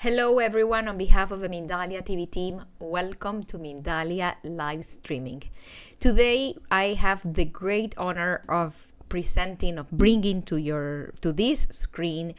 Hello everyone, on behalf of the Mindalia TV team, welcome to Mindalia live streaming. Today I have the great honor of bringing to this screen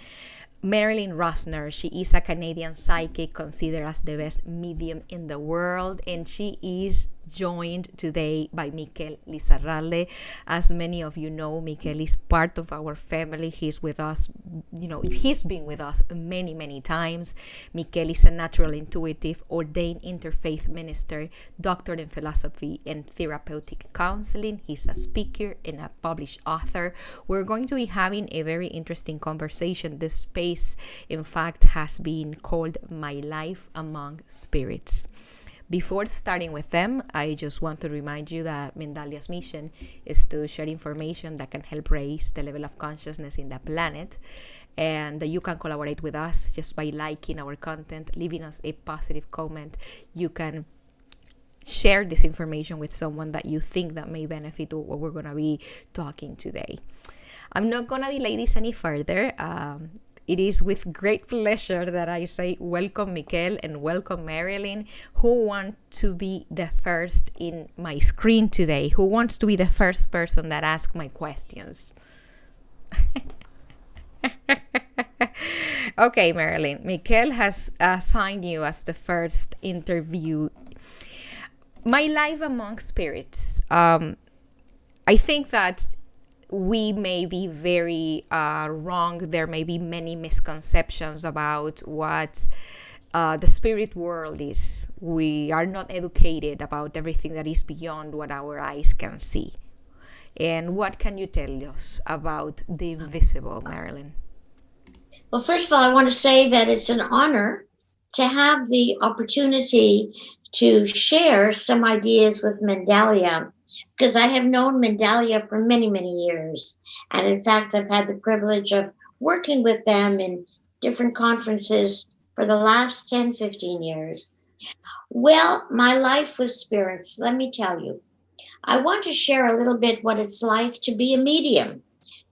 Marilyn Rossner. She is a Canadian psychic considered as the best medium in the world, and she is joined today by Mikel Lizarralde. As many of you know, Mikel is part of our family. He's with us, he's been with us many times. Mikel is a natural intuitive, ordained Interfaith Minister, doctor in Philosophy and Therapeutic Counseling. He's a speaker and a published author. We're going to be having a very interesting conversation. This space, in fact, has been called My Life Among Spirits. Before starting with them, I just want to remind you that Mindalia's mission is to share information that can help raise the level of consciousness in the planet, and that you can collaborate with us just by liking our content, leaving us a positive comment. You can share this information with someone that you think that may benefit what we're going to be talking today. I'm not going to delay this any further. It is with great pleasure that I say welcome Mikel and welcome Marilyn. Who want to be the first in my screen today? Who wants to be the first person that asks my questions? Okay, Marilyn. Mikel has assigned you as the first interview. My Life Among Spirits. I think that we may be very wrong. There may be many misconceptions about what the spirit world is. We are not educated about everything that is beyond what our eyes can see. And what can you tell us about the invisible, Marilyn? Well, first of all, I want to say that it's an honor to have the opportunity to share some ideas with Mindalia, because I have known Mindalia for many years. And in fact, I've had the privilege of working with them in different conferences for the last 10-15 years. Well, my life with spirits, let me tell you, I want to share a little bit what it's like to be a medium,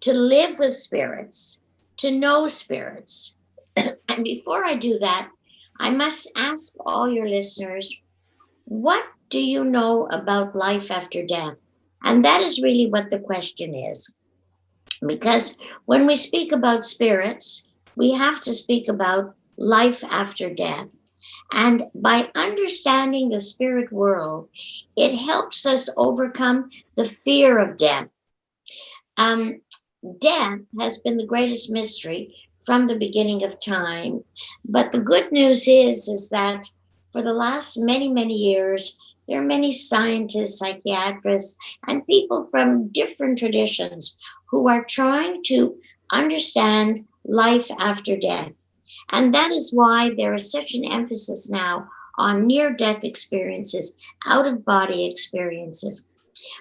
to live with spirits, to know spirits. And before I do that, I must ask all your listeners, what do you know about life after death? And that is really what the question is. Because when we speak about spirits, we have to speak about life after death. And by understanding the spirit world, it helps us overcome the fear of death. Death has been the greatest mystery from the beginning of time. But the good news is that for the last many years, there are many scientists, psychiatrists, and people from different traditions who are trying to understand life after death. And that is why there is such an emphasis now on near-death experiences, out-of-body experiences.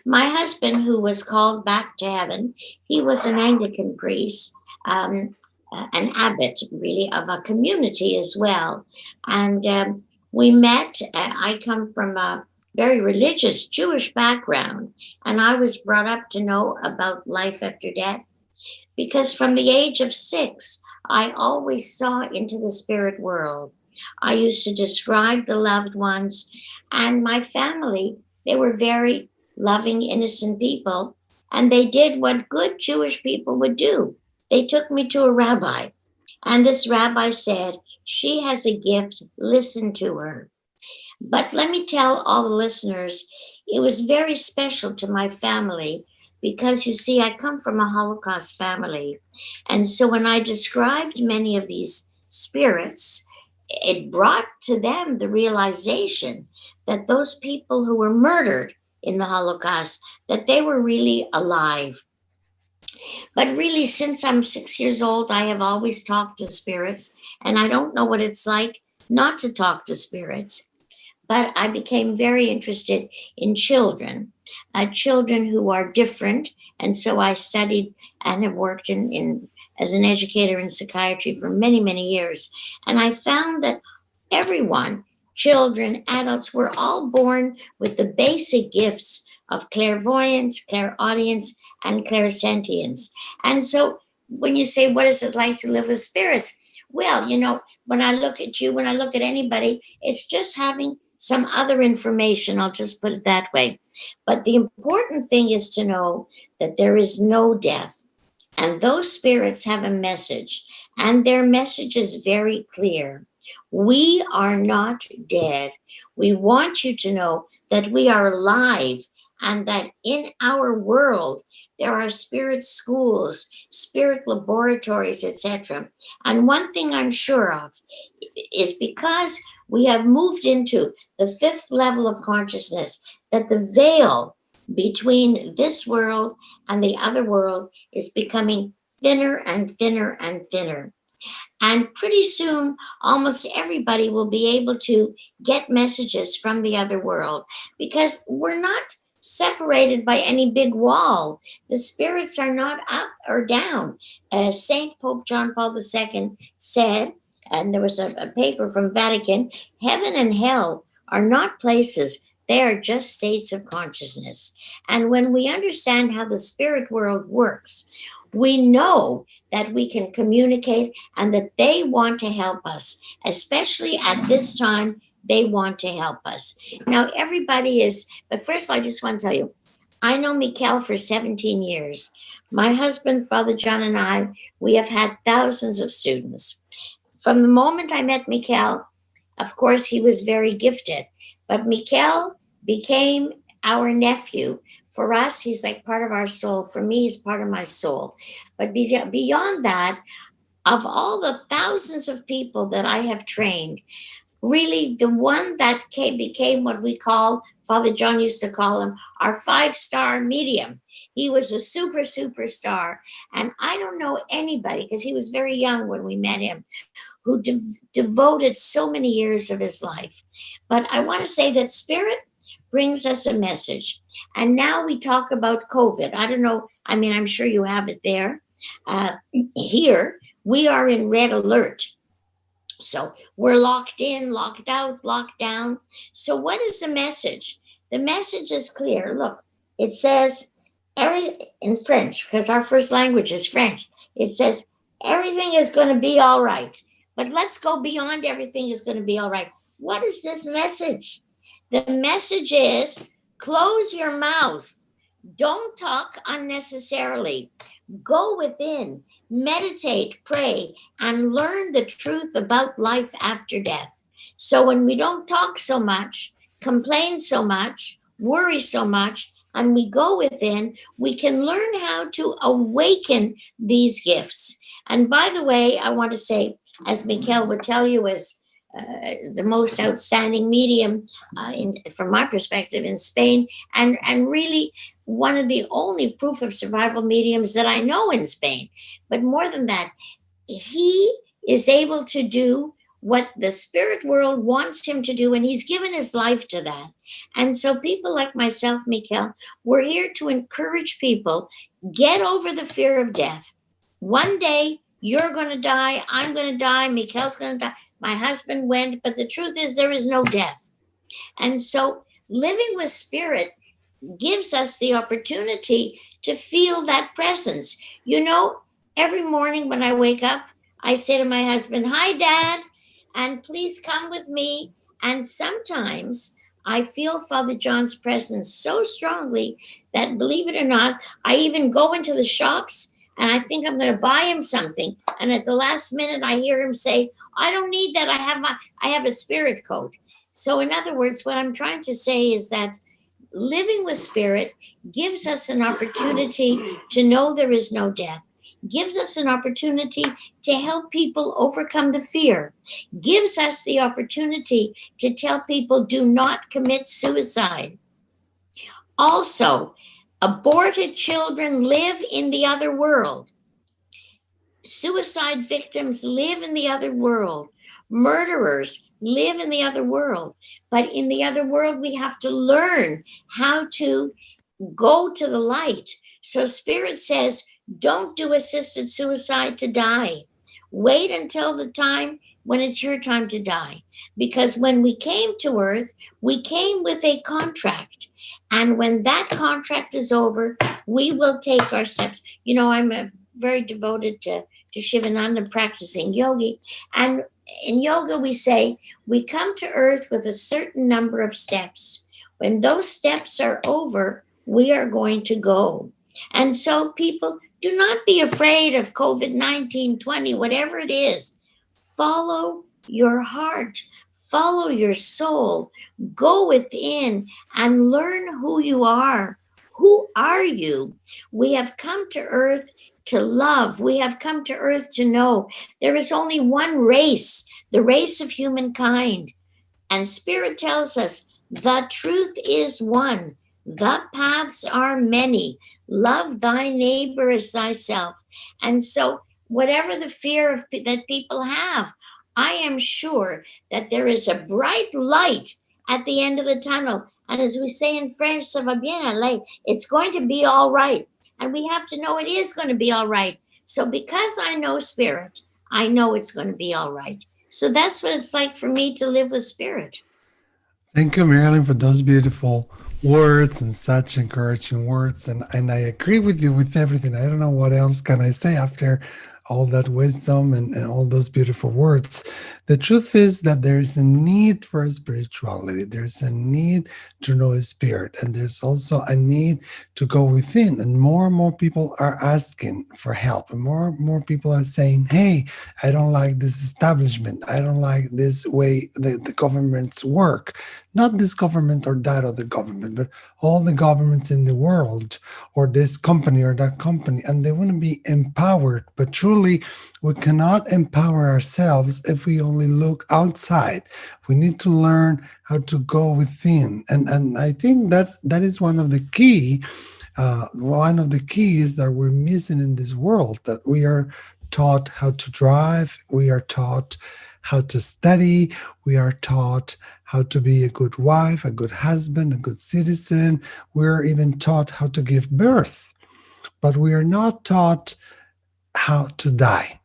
My husband, who was called back to heaven, he was an Anglican priest, an abbot, really, of a community as well. And we met. I come from a very religious Jewish background, and I was brought up to know about life after death because from the age of 6, I always saw into the spirit world. I used to describe the loved ones, and my family, they were very loving, innocent people, and they did what good Jewish people would do. They took me to a rabbi, and this rabbi said, "She has a gift, listen to her." But let me tell all the listeners, it was very special to my family because, you see, I come from a Holocaust family. And so when I described many of these spirits, it brought to them the realization that those people who were murdered in the Holocaust, that they were really alive. But really, since I'm 6 years old, I have always talked to spirits, and I don't know what it's like not to talk to spirits. But I became very interested in children who are different. And so I studied and have worked in as an educator in psychiatry for many years. And I found that everyone, children, adults, were all born with the basic gifts of clairvoyance, clairaudience, and clairsentience. And so when you say, what is it like to live with spirits? Well, when I look at you, when I look at anybody, it's just having some other information. I'll just put it that way. But the important thing is to know that there is no death. And those spirits have a message, and their message is very clear. We are not dead. We want you to know that we are alive, and that in our world there are spirit schools, spirit laboratories, etc. And one thing I'm sure of is because we have moved into the fifth level of consciousness, that the veil between this world and the other world is becoming thinner and thinner and thinner. And pretty soon, almost everybody will be able to get messages from the other world, because we're not separated by any big wall. The spirits are not up or down. As Saint Pope John Paul II said, and there was a paper from Vatican, heaven and hell are not places, they are just states of consciousness. And when we understand how the spirit world works, we know that we can communicate and that they want to help us, especially at this time. They want to help us. Now, everybody is, but first of all, I just want to tell you, I know Mikel for 17 years. My husband, Father John, and I, we have had thousands of students. From the moment I met Mikel, of course, he was very gifted, but Mikel became our nephew. For us, he's like part of our soul. For me, he's part of my soul. But beyond that, of all the thousands of people that I have trained, really the one that became what we call, Father John used to call him, our 5-star medium. He was a superstar. And I don't know anybody, because he was very young when we met him, who devoted so many years of his life. But I want to say that Spirit brings us a message. And now we talk about COVID. I don't know. I mean, I'm sure you have it there. Here, we are in red alert. So we're locked in, locked out, locked down. So what is the message? The message is clear. Look, it says, in French, because our first language is French, it says, everything is going to be all right. But let's go beyond everything is going to be all right. What is this message? The message is, close your mouth. Don't talk unnecessarily. Go within, meditate, pray, and learn the truth about life after death. So when we don't talk so much, complain so much, worry so much, and we go within, we can learn how to awaken these gifts. And by the way, I want to say, as Mikel would tell you, as the most outstanding medium, from my perspective, in Spain, and really one of the only proof of survival mediums that I know in Spain. But more than that, he is able to do what the spirit world wants him to do, and he's given his life to that. And so people like myself, Mikel, we're here to encourage people, get over the fear of death. One day you're going to die, I'm going to die, Mikel's going to die, my husband went, but the truth is there is no death. And so living with spirit gives us the opportunity to feel that presence. Every morning when I wake up, I say to my husband, "Hi, Dad, and please come with me." And sometimes I feel Father John's presence so strongly that, believe it or not, I even go into the shops and I think I'm going to buy him something. And at the last minute, I hear him say, "I don't need that. I have a spirit coat." So in other words, what I'm trying to say is that living with spirit gives us an opportunity to know there is no death, gives us an opportunity to help people overcome the fear, gives us the opportunity to tell people, do not commit suicide. Also, aborted children live in the other world. Suicide victims live in the other world. Murderers live in the other world. But in the other world, we have to learn how to go to the light. So Spirit says, don't do assisted suicide to die. Wait until the time when it's your time to die. Because when we came to Earth, we came with a contract. And when that contract is over, we will take our steps. I'm very devoted to to Shivananda practicing yogi. And in yoga, we say we come to earth with a certain number of steps. When those steps are over, we are going to go. And so, people, do not be afraid of COVID 19, 20, whatever it is. Follow your heart, follow your soul, go within and learn who you are. Who are you? We have come to earth to love. We have come to earth to know there is only one race, the race of humankind. And Spirit tells us the truth is one. The paths are many. Love thy neighbor as thyself. And so, whatever the fear that people have, I am sure that there is a bright light at the end of the tunnel. And as we say in French, ça va bien aller. It's going to be all right. And we have to know it is going to be all right. So, because I know Spirit, I know it's going to be all right. So that's what it's like for me to live with Spirit. Thank you, Marilyn, for those beautiful words and such encouraging words. And I agree with you with everything. I don't know what else can I say after all that wisdom and all those beautiful words. The truth is that there is a need for spirituality. There's a need to know a spirit. And there's also a need to go within. And more people are asking for help. And more people are saying, hey, I don't like this establishment. I don't like this way the governments work. Not this government or that other government, but all the governments in the world, or this company or that company. And they want to be empowered. But truly, we cannot empower ourselves if we only look outside. We need to learn how to go within. And I think that is one of the keys that we're missing in this world, that we are taught how to drive, we are taught how to study, we are taught how to be a good wife, a good husband, a good citizen. We're even taught how to give birth, but we are not taught how to die.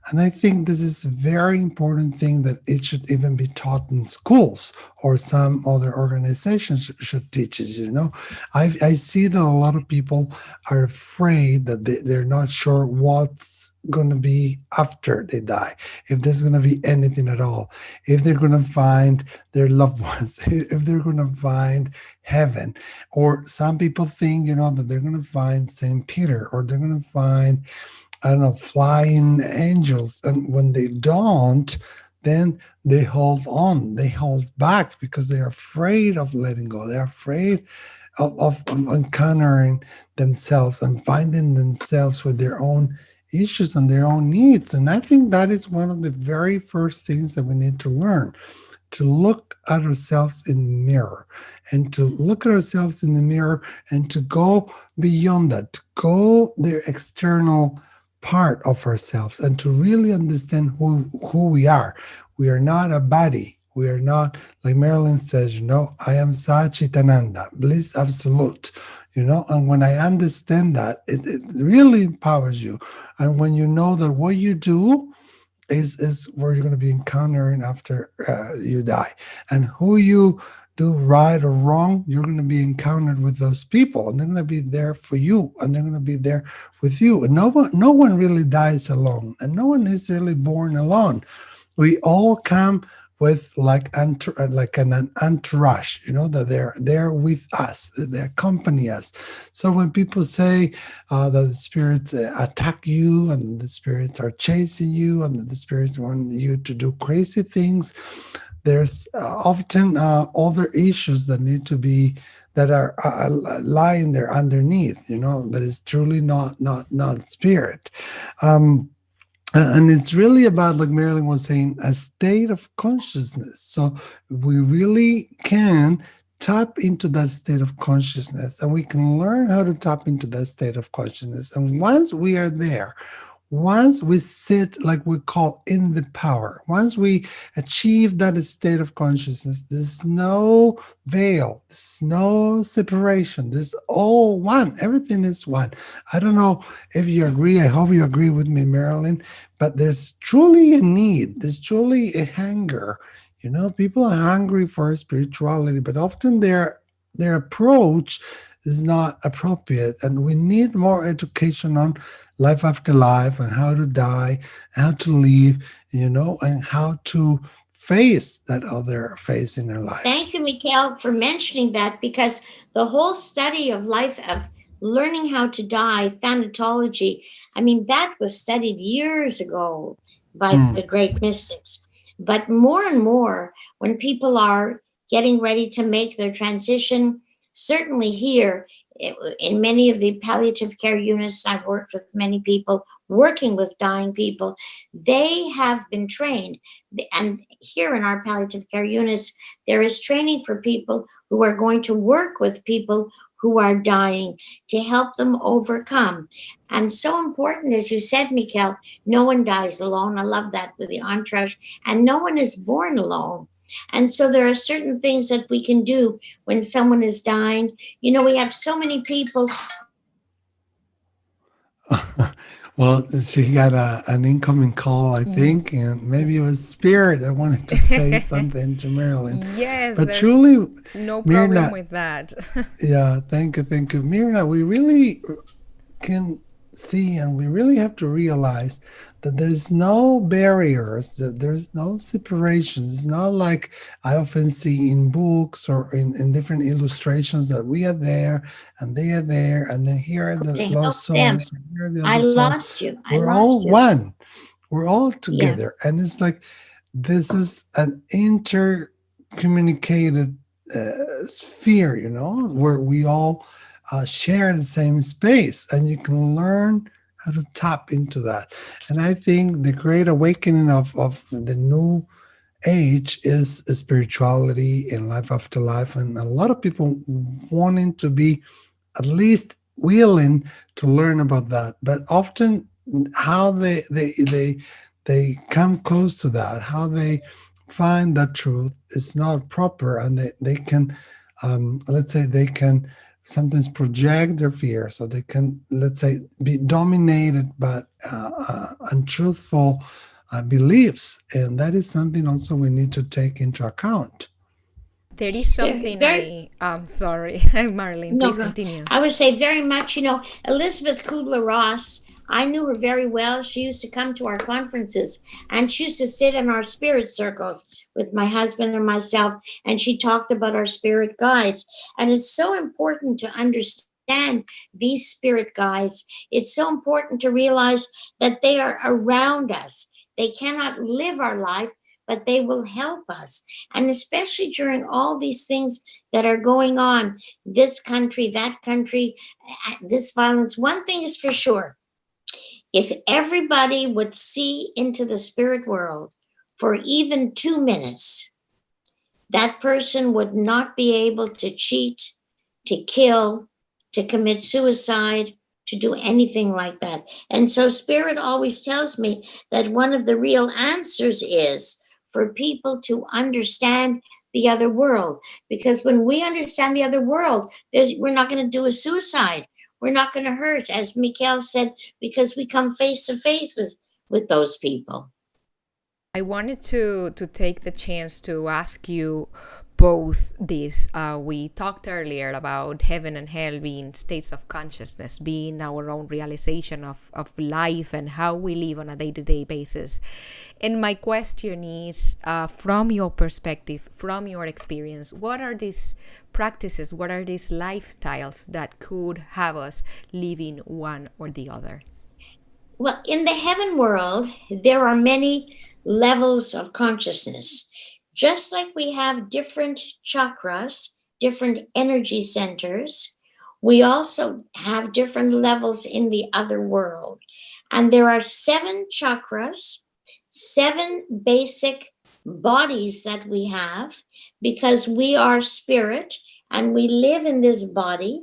And I think this is a very important thing, that it should even be taught in schools, or some other organizations should teach it. I see that a lot of people are afraid that they're not sure what's going to be after they die, if there's going to be anything at all, if they're going to find their loved ones, if they're going to find heaven. Or some people think, that they're going to find St. Peter, or they're going to find, I don't know, flying angels. And when they don't, then they hold on, they hold back, because they're afraid of letting go. They're afraid of encountering themselves and finding themselves with their own issues and their own needs. And I think that is one of the very first things that we need to learn, to look at ourselves in the mirror, and to look at ourselves in the mirror and to go beyond that, to go the external part of ourselves, and to really understand who we are. We are not a body. We are not, like Marilyn says, I am Sachitananda, bliss absolute, and when I understand that, it really empowers you. And when you know that what you do is where you're going to be encountering after you die, and who you do right or wrong, you're going to be encountered with those people, and they're going to be there for you, and they're going to be there with you. And no one really dies alone, and no one is really born alone. We all come with like an entourage, that they're there with us, they accompany us. So when people say that the spirits attack you, and the spirits are chasing you, and the spirits want you to do crazy things, there's often other issues that are lying there underneath, but it's truly not spirit. And it's really about, like Marilyn was saying, a state of consciousness. So we really can tap into that state of consciousness, and we can learn how to tap into that state of consciousness. And once we are there, once we sit, like we call, in the power, once we achieve that state of consciousness, there's no veil, there's no separation, there's all one, everything is one. I don't know if you agree, I hope you agree with me, Marilyn, but there's truly a need, there's truly a hunger. People are hungry for spirituality, but often their approach is not appropriate, and we need more education on life after life, and how to die, how to live, and how to face that other phase in our Thank lives. you, Mikel, for mentioning that, because the whole study of life, of learning how to die, thanatology, I mean, that was studied years ago by the Mm. great mystics. But more and more, when people are getting ready to make their transition, certainly here in many of the palliative care units, I've worked with many people working with dying people, they have been trained. And here in our palliative care units, there is training for people who are going to work with people who are dying to help them overcome. And so important, as you said, Mikel, no one dies alone. I love that with the entourage. And no one is born alone. And so there are certain things that we can do when someone is dying. You know, we have so many people. Well, she got an incoming call, I Ye- think, and maybe it was Spirit that wanted to say something to Marilyn. yes, But there's truly, no problem Mirna, with that. yeah, thank you. Mirna, we really can see and we really have to realize that there's no barriers, that there's no separations. It's not like I often see in books or in different illustrations that we are there and they are there, and then here are the To help lost them. souls, and here are the I other souls. lost you. I We're all lost you. one. We're all Yeah. together. And it's like this is an intercommunicated sphere, where we all share the same space, and you can learn how to tap into that. And I think the great awakening of the new age is spirituality and life after life, and a lot of people wanting to be at least willing to learn about that. But often, how they come close to that, how they find that truth is not proper, and they can, let's say, they can sometimes project their fears, so they can, let's say, be dominated by untruthful beliefs, and that is something also we need to take into account. There is something Very, sorry, Marilyn, no, please no. continue. I would say very much, Elizabeth Kubler-Ross, I knew her very well. She used to come to our conferences, and she used to sit in our spirit circles with my husband and myself, and she talked about our spirit guides. And it's so important to understand these spirit guides. It's so important to realize that they are around us. They cannot live our life, but they will help us. And especially during all these things that are going on, this country, that country, this violence. One thing is for sure: if everybody would see into the spirit world for even 2 minutes, that person would not be able to cheat, to kill, to commit suicide, to do anything like that. And so, Spirit always tells me that one of the real answers is for people to understand the other world. Because when we understand the other world, we're not going to do a suicide. We're not going to hurt, as Mikel said, because we come face to face with those people. I wanted to take the chance to ask you both this. We talked earlier about heaven and hell being states of consciousness, being our own realization of life and how we live on a day-to-day basis. And my question is, from your perspective, from your experience, what are these practices, what are these lifestyles that could have us living one or the other? Well, in the heaven world, there are many levels of consciousness. Just like we have different chakras, different energy centers, we also have different levels in the other world. And there are 7 chakras, 7 basic bodies that we have, because we are spirit and we live in this body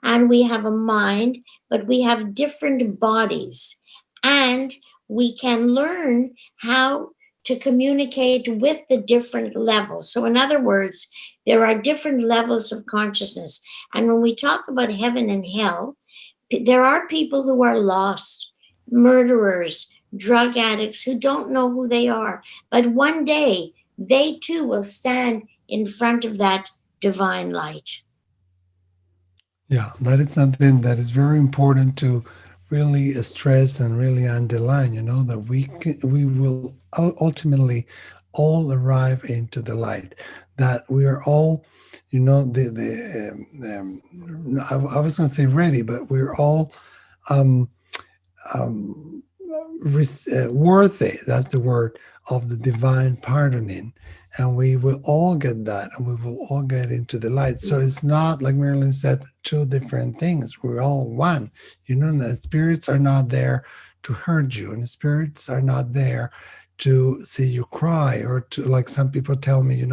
and we have a mind, but we have different bodies. And we can learn how to communicate with the different levels. So, in other words, there are different levels of consciousness. And when we talk about heaven and hell, there are people who are lost, murderers, drug addicts who don't know who they are. But one day, they too will stand in front of that divine light. Yeah, that is something that is very important to really stress and really underline, that we will ultimately all arrive into the light, that we are all, I was going to say ready, but we're all um, um, worthy, that's the word, of the divine pardoning. And we will all get that, and we will all get into the light. So it's not, like Marilyn said, two different things. We're all one. The spirits are not there to hurt you, and the spirits are not there to see you cry, or to, like some people tell me,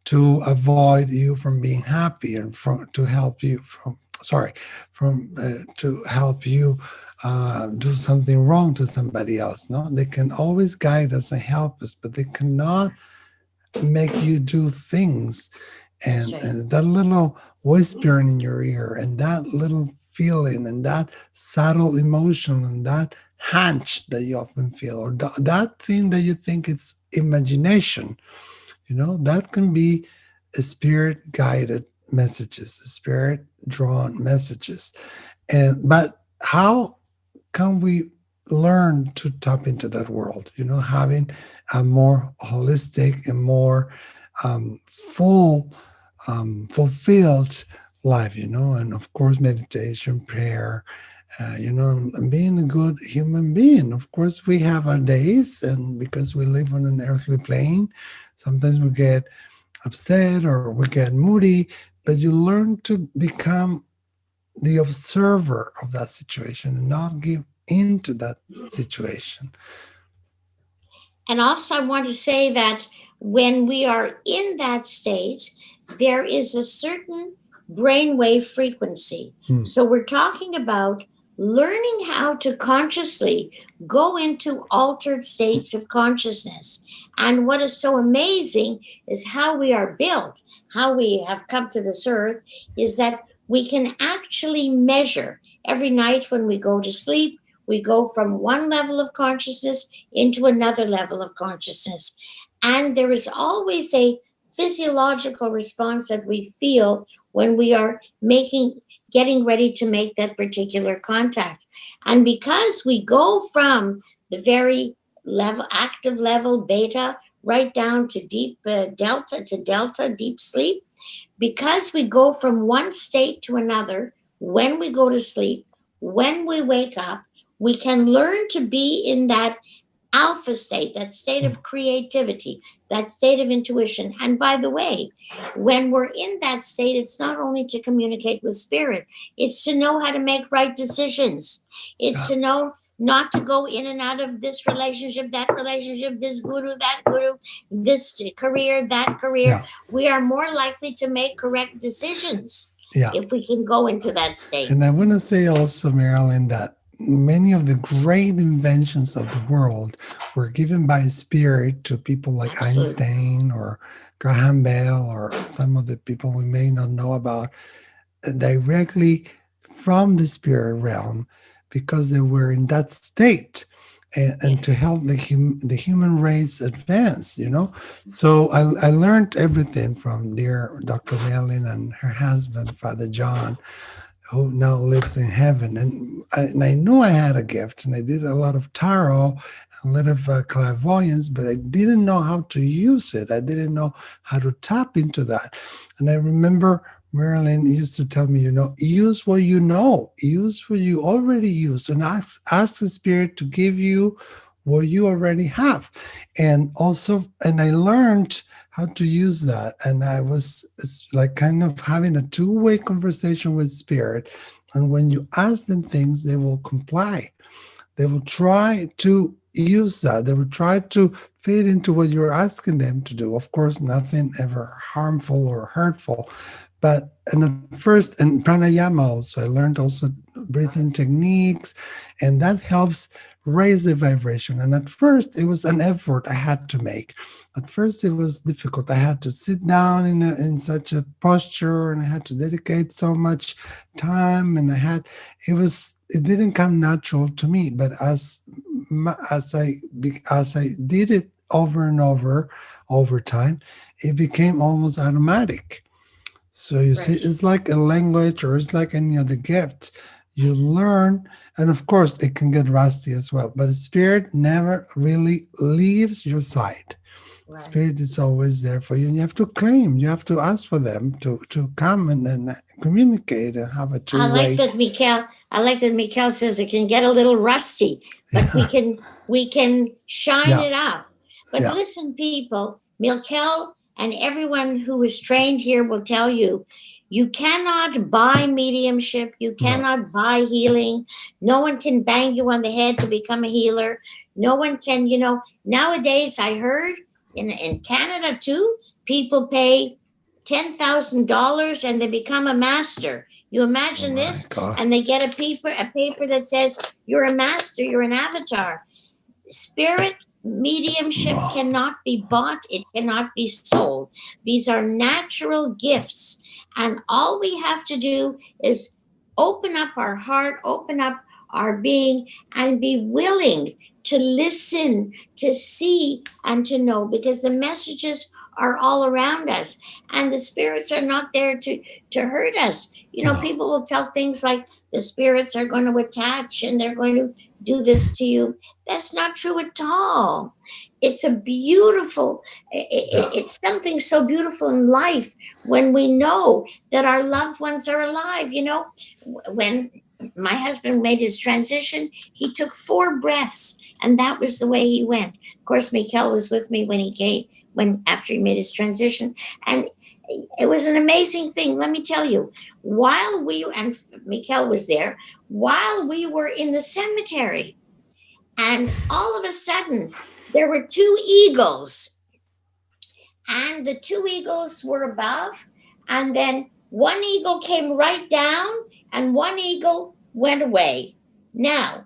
to avoid you from being happy, and to help you to help you do something wrong to somebody else. No, they can always guide us and help us, but they cannot make you do things. And, right. and that little whispering in your ear, and that little feeling, and that subtle emotion, and that hunch that you often feel, or that thing that you think it's imagination, that can be a spirit guided messages, spirit drawn messages. But how can we learn to tap into that world, having a more holistic and more fulfilled life, and of course meditation, prayer, and being a good human being. Of course, we have our days, and because we live on an earthly plane, sometimes we get upset or we get moody, but you learn to become the observer of that situation and not give into that situation. And also, I want to say that when we are in that state, there is a certain brainwave frequency. So we're talking about learning how to consciously go into altered states of consciousness. And what is so amazing is how we are built, how we have come to this earth, is that we can actually measure every night when we go to sleep. We go from one level of consciousness into another level of consciousness. And there is always a physiological response that we feel when we are getting ready to make that particular contact. And because we go from the very active level beta right down to deep delta deep sleep, because we go from one state to another when we go to sleep, when we wake up, we can learn to be in that alpha state, that state of creativity, that state of intuition. And by the way, when we're in that state, it's not only to communicate with spirit, it's to know how to make right decisions. It's to know not to go in and out of this relationship, this guru, that guru, this career, that career. Yeah. We are more likely to make correct decisions if we can go into that state. And I want to say also, Marilyn, that many of the great inventions of the world were given by spirit to people like Einstein or Graham Bell or some of the people we may not know about directly from the spirit realm, because they were in that state, and to help the human race advance, So I learned everything from dear Dr. Marilyn and her husband, Father John, who now lives in heaven. And I knew I had a gift, and I did a lot of tarot, a lot of clairvoyance, but I didn't know how to use it. I didn't know how to tap into that. And I remember Marilyn used to tell me, use what you know, use what you already use, and ask the spirit to give you what you already have. And I learned how to use that. And it's like kind of having a two-way conversation with spirit. And when you ask them things, they will comply. They will try to use that. They will try to fit into what you're asking them to do. Of course, nothing ever harmful or hurtful. And at first, and pranayama also, I learned also breathing techniques, and that helps raise the vibration. And at first, it was an effort I had to make. At first, it was difficult. I had to sit down in such a posture, and I had to dedicate so much time, and it didn't come natural to me. But as I did it over and over time, it became almost automatic. So you see, it's like a language, or it's like any other gift. You learn, and of course it can get rusty as well, but the spirit never really leaves your side. Right. Spirit is always there for you, and you have to claim, you have to ask for them to come and communicate and have a two-way. I like that Mikel says it can get a little rusty, but we can shine it up. But listen, people, Mikel and everyone who is trained here will tell you, you cannot buy mediumship. You cannot buy healing. No one can bang you on the head to become a healer. No one can, nowadays I heard in Canada too, people pay $10,000 and they become a master. You imagine this? God. And they get a paper that says, you're a master, you're an avatar. Spirit mediumship cannot be bought, it cannot be sold. These are natural gifts. And all we have to do is open up our heart, open up our being, and be willing to listen, to see, and to know, because the messages are all around us, and the spirits are not there to hurt us. People will tell things like the spirits are going to attach and they're going to do this to you. That's not true at all. It's a beautiful, it's something so beautiful in life when we know that our loved ones are alive. When my husband made his transition, he took 4 breaths, and that was the way he went. Of course, Mikel was with me after he made his transition, and it was an amazing thing. Let me tell you, and Mikel was there, while we were in the cemetery, and all of a sudden there were 2 eagles, and the 2 eagles were above, and then one eagle came right down and one eagle went away. Now,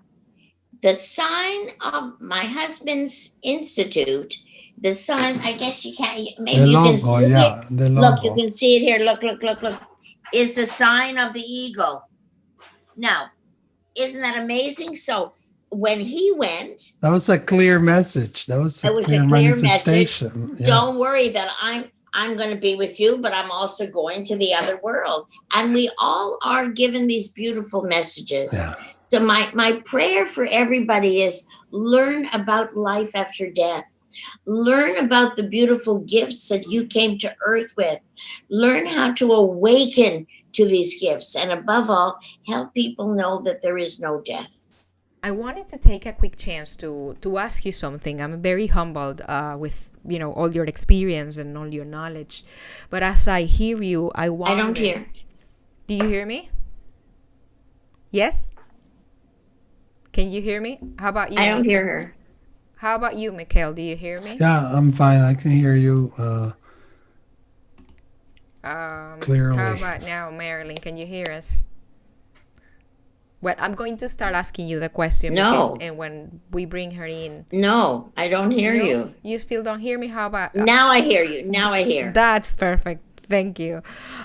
the sign of my husband's institute, the sign, I guess you can't, maybe you can see it. Look, you can see it here. Look, is the sign of the eagle. Now, isn't that amazing? So when he went, that was a clear message. That was a clear manifestation. Message. Yeah. Don't worry that I'm going to be with you, but I'm also going to the other world. And we all are given these beautiful messages. Yeah. So my prayer for everybody is learn about life after death. Learn about the beautiful gifts that you came to earth with. Learn how to awaken to these gifts. And above all, help people know that there is no death. I wanted to take a quick chance to ask you something. I'm very humbled with all your experience and all your knowledge. But as I hear you, I don't hear. Do you hear me? Yes? Can you hear me? How about you? I don't hear her. How about you, Mikel? Do you hear me? Yeah, I'm fine. I can hear you clearly. How about now, Marilyn? Can you hear us? Well, I'm going to start asking you the question. No. And when we bring her in. No, I don't hear you. You still don't hear me? How about... Now I hear you. Now I hear. That's perfect. Thank you.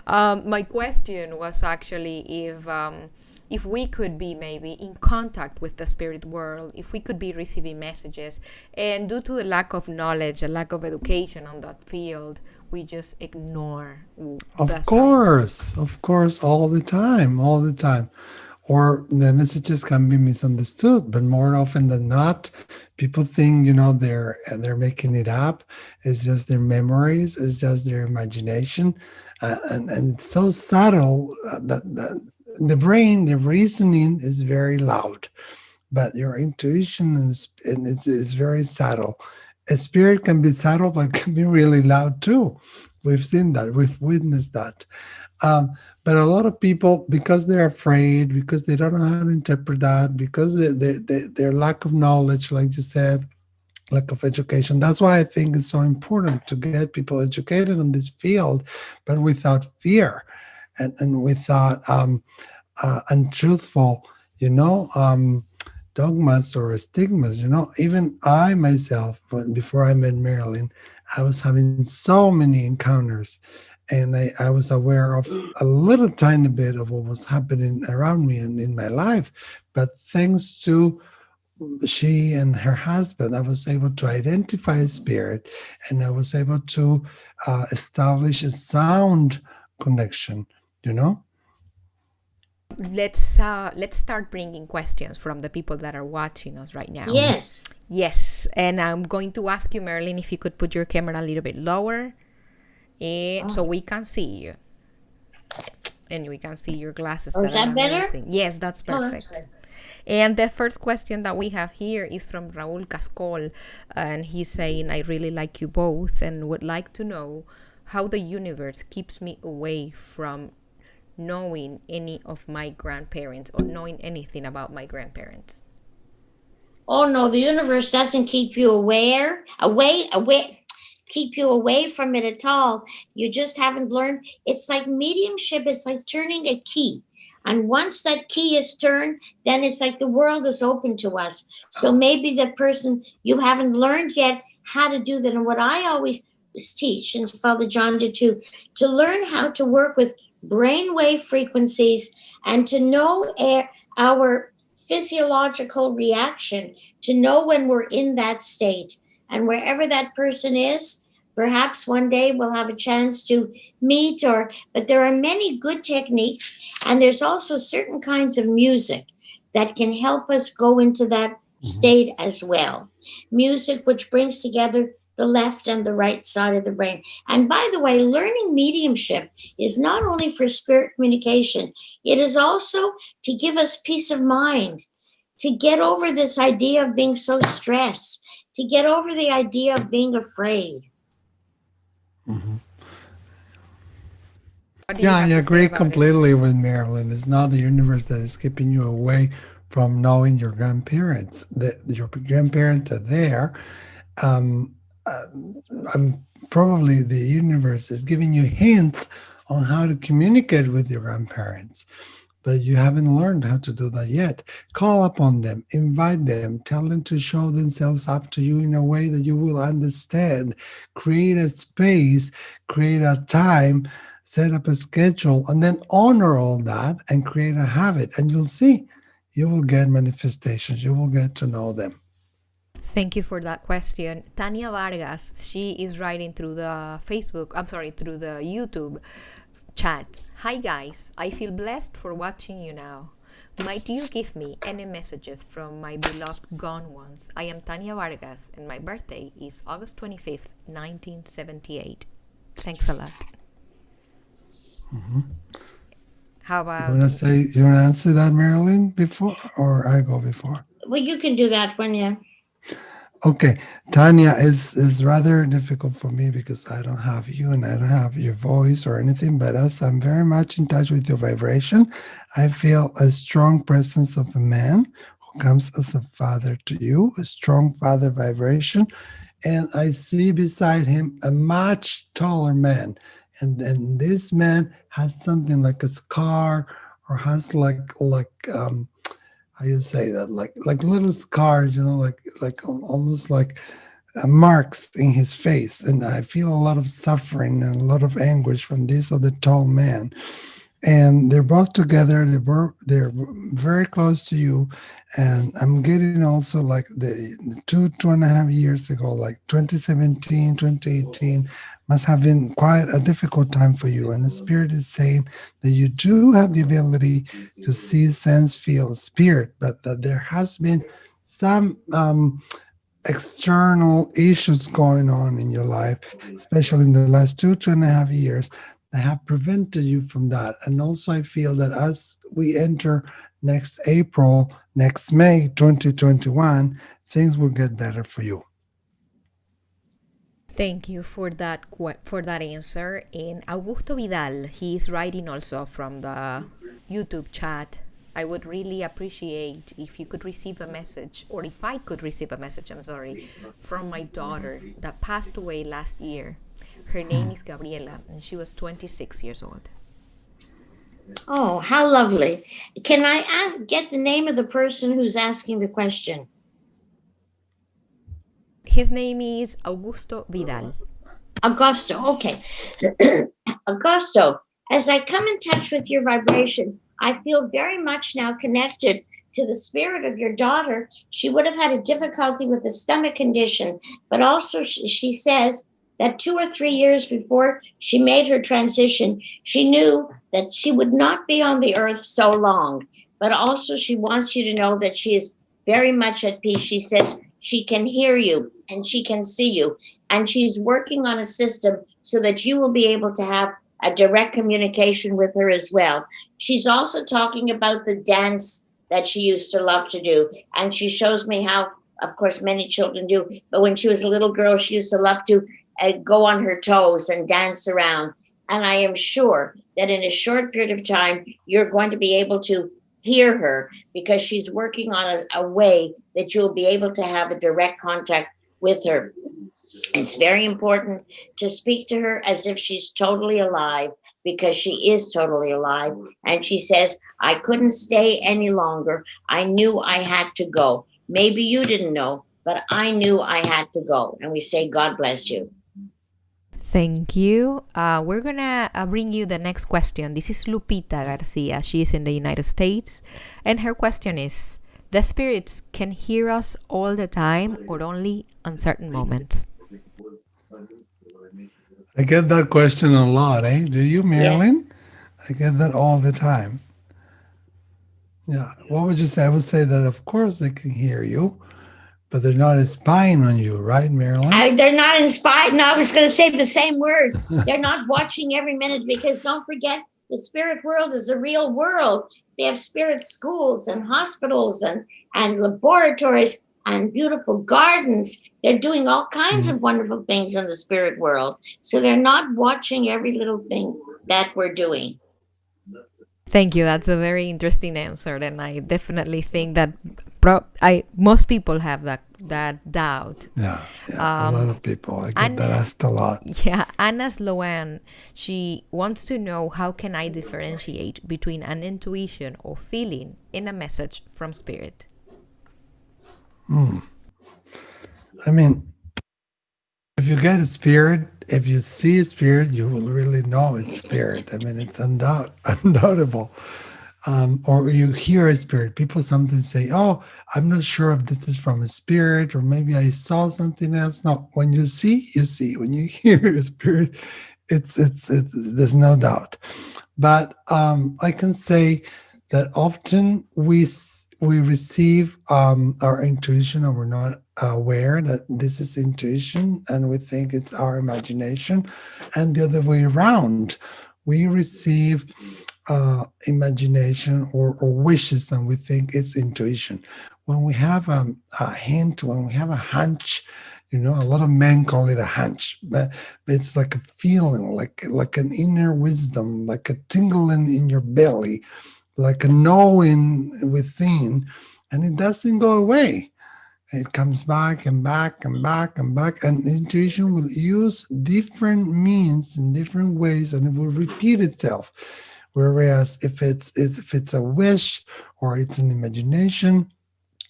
My question was actually if we could be maybe in contact with the spirit world, if we could be receiving messages, and due to the lack of knowledge, a lack of education on that field, we just ignore Of course, all the time. Or the messages can be misunderstood, but more often than not, people think, they're making it up. It's just their memories, it's just their imagination. And it's so subtle that the brain, the reasoning is very loud, but your intuition is very subtle. A spirit can be subtle, but can be really loud too. We've seen that. We've witnessed that. But a lot of people, because they're afraid, because they don't know how to interpret that, because their lack of knowledge, like you said, lack of education. That's why I think it's so important to get people educated in this field, but without fear and without untruthful, dogmas or stigmas. Even I myself, before I met Marilyn, I was having so many encounters, and I was aware of a little tiny bit of what was happening around me and in my life. But thanks to she and her husband, I was able to identify a spirit, and I was able to establish a sound connection, let's start bringing questions from the people that are watching us right now. Yes, and I'm going to ask you, Marilyn, if you could put your camera a little bit lower, so we can see you, and we can see your glasses. Is that better? Yes, that's perfect. That's and the first question that we have here is from Raúl Cascol, and he's saying, I really like you both and would like to know how the universe keeps me away from knowing any of my grandparents or knowing anything about my grandparents. Oh no, the universe doesn't keep you away, keep you away from it at all. You just haven't learned. It's like mediumship. It's like turning a key. And once that key is turned, then it's like the world is open to us. So maybe the person, you haven't learned yet how to do that. And what I always teach, and Father John did too, to learn how to work with brainwave frequencies and to know our physiological reaction, to know when we're in that state. And wherever that person is, perhaps one day we'll have a chance to meet, but there are many good techniques, and there's also certain kinds of music that can help us go into that state as well. Music which brings together the left and the right side of the brain. And by the way, learning mediumship is not only for spirit communication, it is also to give us peace of mind, to get over this idea of being so stressed, to get over the idea of being afraid. Yeah, I agree completely with Marilyn. It's not the universe that is keeping you away from knowing your grandparents. Your grandparents are there. Probably the universe is giving you hints on how to communicate with your grandparents, but you haven't learned how to do that yet. Call upon them, invite them, tell them to show themselves up to you in a way that you will understand. Create a space, create a time, set up a schedule, and then honor all that and create a habit. And you'll see, you will get manifestations. You will get to know them. Thank you for that question. Tania Vargas, she is writing through the through the YouTube chat. Hi guys, I feel blessed for watching you now. Might you give me any messages from my beloved gone ones? I am Tania Vargas and my birthday is August 25th, 1978. Thanks a lot. How about... You want to answer that, Marilyn, before, or I go before? Well, you can do that one, yeah. Okay, Tanya, is rather difficult for me because I don't have you and I don't have your voice or anything, but as I'm very much in touch with your vibration, I feel a strong presence of a man who comes as a father to you, a strong father vibration, and I see beside him a much taller man, and then this man has something like a scar or has like how you say that, like little scars, like almost like marks in his face, and I feel a lot of suffering and a lot of anguish from this other tall man. And they're both together. They're very close to you, and I'm getting also like the 2.5 years ago, like 2017, 2018. Must have been quite a difficult time for you. And the Spirit is saying that you do have the ability to see, sense, feel spirit, but that there has been some external issues going on in your life, especially in the last 2.5 years, that have prevented you from that. And also I feel that as we enter next May 2021, things will get better for you. Thank you for that answer. And Augusto Vidal, he is writing also from the YouTube chat. I would really appreciate if you could receive a message, or if I could receive a message, from my daughter that passed away last year. Her name is Gabriela, and she was 26 years old. Oh, how lovely. Can I get the name of the person who's asking the question? His name is Augusto Vidal. Augusto, okay. Augusto, as I come in touch with your vibration, I feel very much now connected to the spirit of your daughter. She would have had a difficulty with the stomach condition, but also she says that 2 or 3 years before she made her transition, she knew that she would not be on the earth so long, but also she wants you to know that she is very much at peace. She says she can hear you and she can see you, and she's working on a system so that you will be able to have a direct communication with her as well. She's also talking about the dance that she used to love to do, and she shows me how, of course, many children do, but when she was a little girl, she used to love to go on her toes and dance around. And I am sure that in a short period of time, you're going to be able to hear her, because she's working on a way that you'll be able to have a direct contact with her. It's very important to speak to her as if she's totally alive, because she is totally alive. And she says, I couldn't stay any longer. I knew I had to go. Maybe you didn't know, but I knew I had to go. And we say, God bless you. Thank you. We're going to bring you the next question. This is Lupita Garcia. She is in the United States. And her question is, the spirits can hear us all the time or only on certain moments? I get that question a lot, eh? Do you, Marilyn? Yeah. I get that all the time. Yeah. What would you say? I would say that, of course, they can hear you, but they're not spying on you, right, Marilyn? They're not inspired. No, I was going to say the same words. They're not watching every minute, because don't forget, the spirit world is a real world. They have spirit schools and hospitals and laboratories and beautiful gardens. They're doing all kinds of wonderful things in the spirit world. So they're not watching every little thing that we're doing. Thank you. That's a very interesting answer, and I definitely think that most people have that doubt. Yeah, a lot of people. I get that asked a lot. Yeah, Anna Sloan, she wants to know, how can I differentiate between an intuition or feeling in a message from spirit? I mean, if you get a spirit, if you see a spirit, you will really know it's spirit. I mean, it's undoubtable. Or you hear a spirit. People sometimes say, oh, I'm not sure if this is from a spirit, or maybe I saw something else. No, when you see, you see. When you hear a spirit, it's there's no doubt. But I can say that often we receive our intuition, or we're not aware that this is intuition, and we think it's our imagination. And the other way around, we receive imagination or wishes, and we think it's intuition. When we have a hint, when we have a hunch, a lot of men call it a hunch, but it's like a feeling, like an inner wisdom, like a tingling in your belly, like a knowing within, and it doesn't go away. It comes back and back and back and back, and intuition will use different means in different ways, and it will repeat itself. Whereas if it's a wish, or it's an imagination,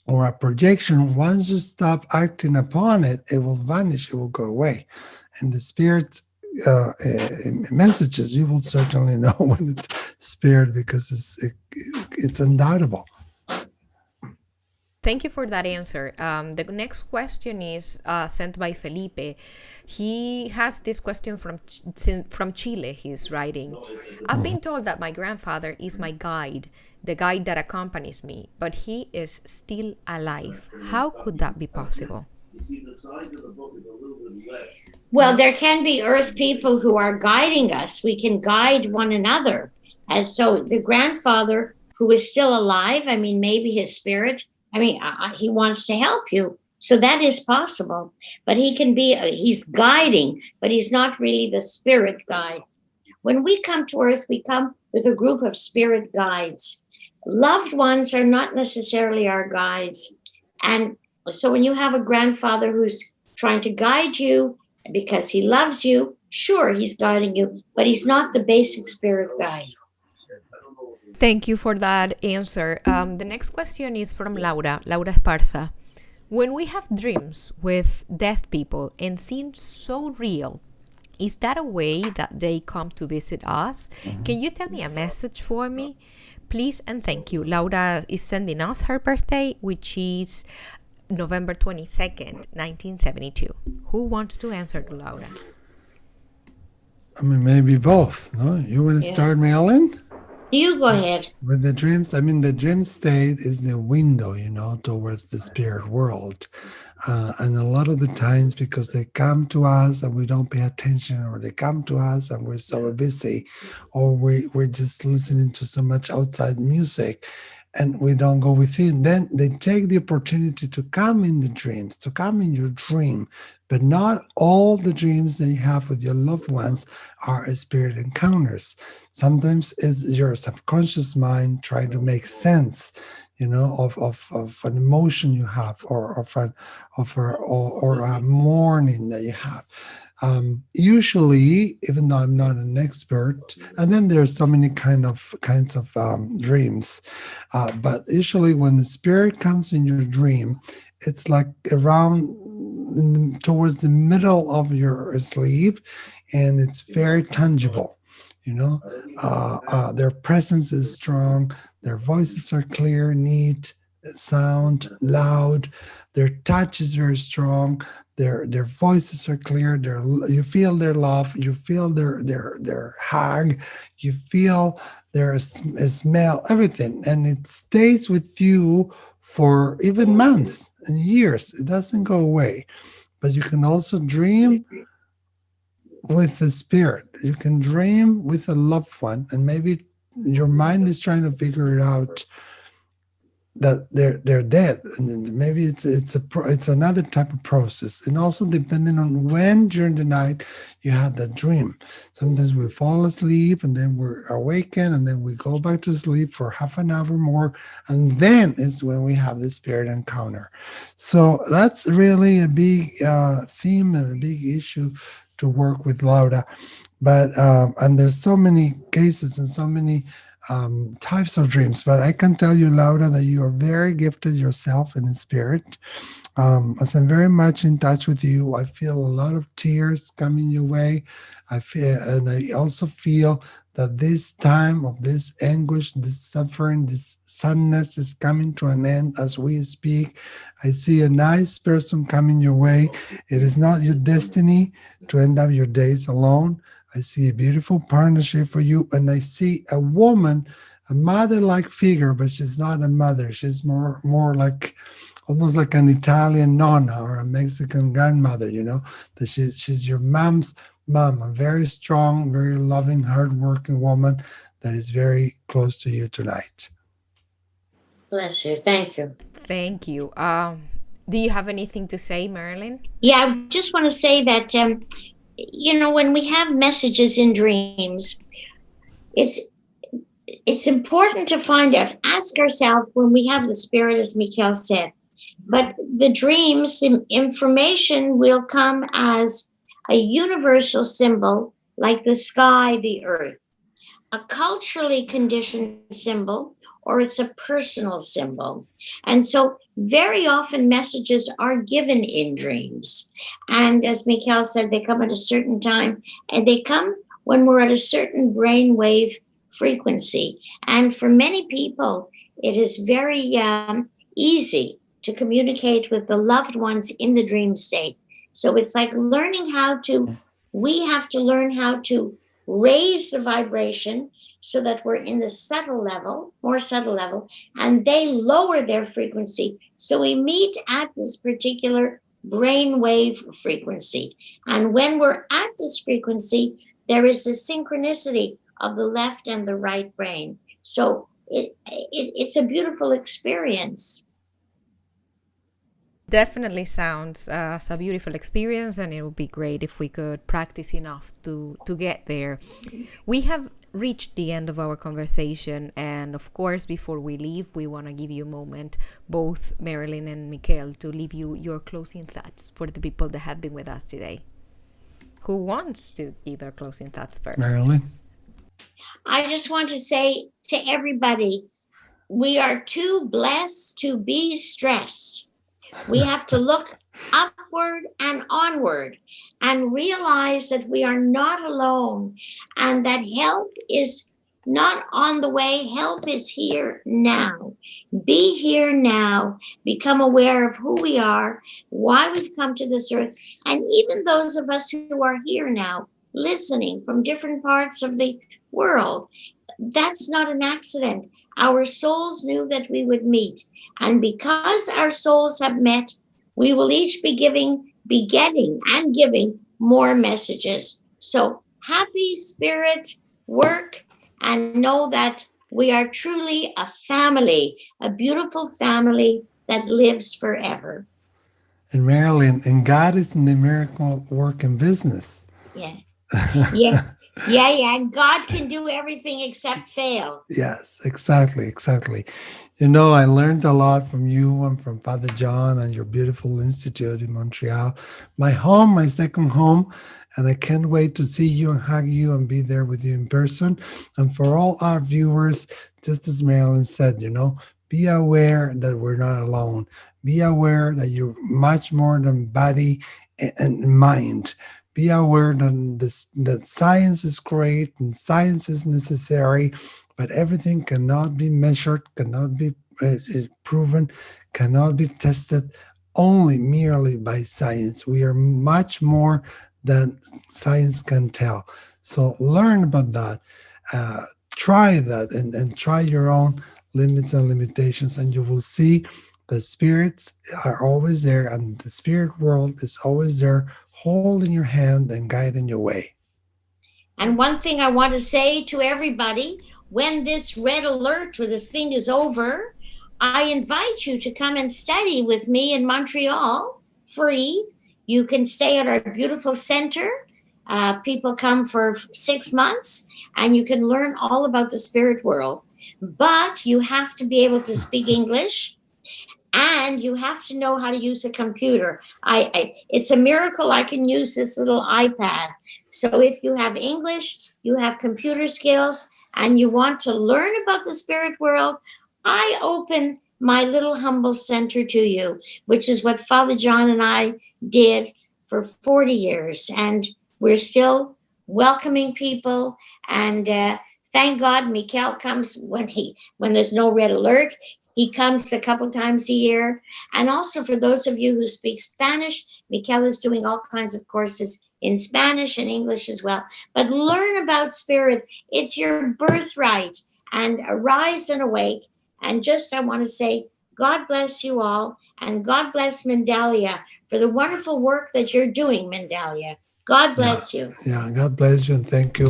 or a projection, once you stop acting upon it, it will vanish, it will go away. And the spirit messages, you will certainly know when it's spirit, because it's undoubtable. Thank you for that answer. The next question is sent by Felipe. He has this question from Chile. He's writing, I've been told that my grandfather is my guide, the guide that accompanies me, but he is still alive. How could that be possible? Well, there can be earth people who are guiding us. We can guide one another. And so the grandfather who is still alive, I mean, maybe his spirit, he wants to help you. So that is possible. But he's guiding, but he's not really the spirit guide. When we come to earth, we come with a group of spirit guides. Loved ones are not necessarily our guides. And so when you have a grandfather who's trying to guide you because he loves you, sure, he's guiding you, but he's not the basic spirit guide. Thank you for that answer. The next question is from Laura Esparza. When we have dreams with dead people and seem so real, is that a way that they come to visit us? Can you tell me a message for me? Please and thank you. Laura is sending us her birthday, which is November 22nd, 1972. Who wants to answer to Laura? I mean, maybe both. No, you want to start, Marilyn? You go ahead. With the dreams, I mean, the dream state is the window, towards the spirit world. And a lot of the times, because they come to us and we don't pay attention, or they come to us and we're so busy, or we're just listening to so much outside music and we don't go within, then they take the opportunity to come in the dreams, to come in your dream. But not all the dreams that you have with your loved ones are spirit encounters. Sometimes it's your subconscious mind trying to make sense, of an emotion you have, or a mourning that you have. Usually, even though I'm not an expert, and then there's so many kinds of dreams, but usually when the spirit comes in your dream, it's like around towards the middle of your sleep, and it's very tangible. Their presence is strong. Their voices are clear, neat, sound loud. Their touch is very strong. Their voices are clear. You feel their love. You feel their hug. You feel their smell. Everything, and it stays with you for even months and years. It doesn't go away. But you can also dream with the spirit. You can dream with a loved one, and maybe your mind is trying to figure it out that they're dead, and maybe it's another type of process. And also depending on when during the night you had that dream. Sometimes we fall asleep and then we're awakened and then we go back to sleep for half an hour more, and then is when we have the spirit encounter. So that's really a big theme and a big issue to work with, Laura. But and there's so many cases and so many types of dreams. But I can tell you, Laura, that you are very gifted yourself in the spirit. As I'm very much in touch with you, I feel a lot of tears coming your way. And I also feel that this time of this anguish, this suffering, this sadness is coming to an end as we speak. I see a nice person coming your way. It is not your destiny to end up your days alone. I see a beautiful partnership for you, and I see a woman, a mother-like figure, but she's not a mother. She's more like almost like an Italian nonna or a Mexican grandmother. That she's your mom's mom, a very strong, very loving, hardworking woman that is very close to you tonight. Bless you. Thank you. Thank you. Do you have anything to say, Marilyn? Yeah, I just want to say that when we have messages in dreams, it's important to find out, ask ourselves when we have the spirit, as Mikel said. But the dreams, the information will come as a universal symbol, like the sky, the earth, a culturally conditioned symbol, or it's a personal symbol. And so very often messages are given in dreams. And as Mikel said, they come at a certain time, and they come when we're at a certain brainwave frequency. And for many people, it is very easy to communicate with the loved ones in the dream state. So it's like we have to learn how to raise the vibration so that we're in the more subtle level, and they lower their frequency. So we meet at this particular brainwave frequency. And when we're at this frequency, there is a synchronicity of the left and the right brain. So it's a beautiful experience. Definitely sounds as a beautiful experience, and it would be great if we could practice enough to get there. We have reached the end of our conversation, and of course, before we leave, we want to give you a moment, both Marilyn and Mikel, to leave you your closing thoughts for the people that have been with us today. Who wants to give their closing thoughts first? Marilyn? I just want to say to everybody, we are too blessed to be stressed. We have to look upward and onward and realize that we are not alone, and that help is not on the way. Help is here now. Be here now. Become aware of who we are, why we've come to this earth. And even those of us who are here now, listening from different parts of the world. That's not an accident. Our souls knew that we would meet. And because our souls have met, we will each be getting and giving more messages. So happy spirit work, and know that we are truly a family, a beautiful family that lives forever. And Marilyn, and God is in the miracle working business. Yeah. Yeah. Yeah. God can do everything except fail. Yes, exactly, exactly. You know, I learned a lot from you and from Father John and your beautiful institute in Montreal. My home, my second home, and I can't wait to see you and hug you and be there with you in person. And for all our viewers, just as Marilyn said, you know, be aware that we're not alone. Be aware that you're much more than body and mind. Be aware that science is great and science is necessary, but everything cannot be measured, cannot be proven, cannot be tested only merely by science. We are much more than science can tell. So learn about that. Try that and try your own limits and limitations, and you will see the spirits are always there, and the spirit world is always there, holding your hand and guiding your way. And one thing I want to say to everybody, when this red alert or this thing is over, I invite you to come and study with me in Montreal, free. You can stay at our beautiful center. People come for 6 months, and you can learn all about the spirit world. But you have to be able to speak English, and you have to know how to use a computer. It's a miracle I can use this little iPad. So if you have English, you have computer skills, and you want to learn about the spirit world, I open my little humble center to you, which is what Father John and I did for 40 years. And we're still welcoming people. And thank God Mikel comes when there's no red alert. He comes a couple times a year. And also for those of you who speak Spanish, Mikel is doing all kinds of courses in Spanish and English as well. But learn about spirit. It's your birthright. And arise and awake. And just I want to say, God bless you all. And God bless Mindalia for the wonderful work that you're doing, Mindalia. God bless you. Yeah, God bless you and thank you,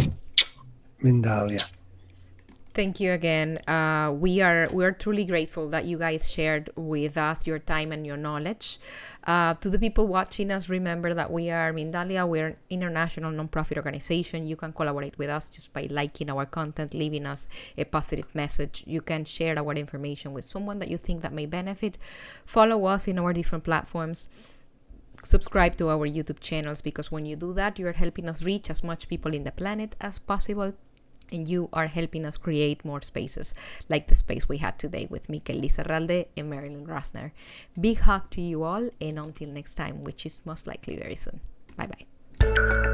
Mindalia. Thank you again. We are truly grateful that you guys shared with us your time and your knowledge. To the people watching us, remember that we are Mindalia. We're an international nonprofit organization. You can collaborate with us just by liking our content, leaving us a positive message. You can share our information with someone that you think that may benefit. Follow us in our different platforms. Subscribe to our YouTube channels, because when you do that, you are helping us reach as much people in the planet as possible. And you are helping us create more spaces like the space we had today with Mikel Lizarralde and Marilyn Rossner. Big hug to you all, and until next time, which is most likely very soon. Bye-bye.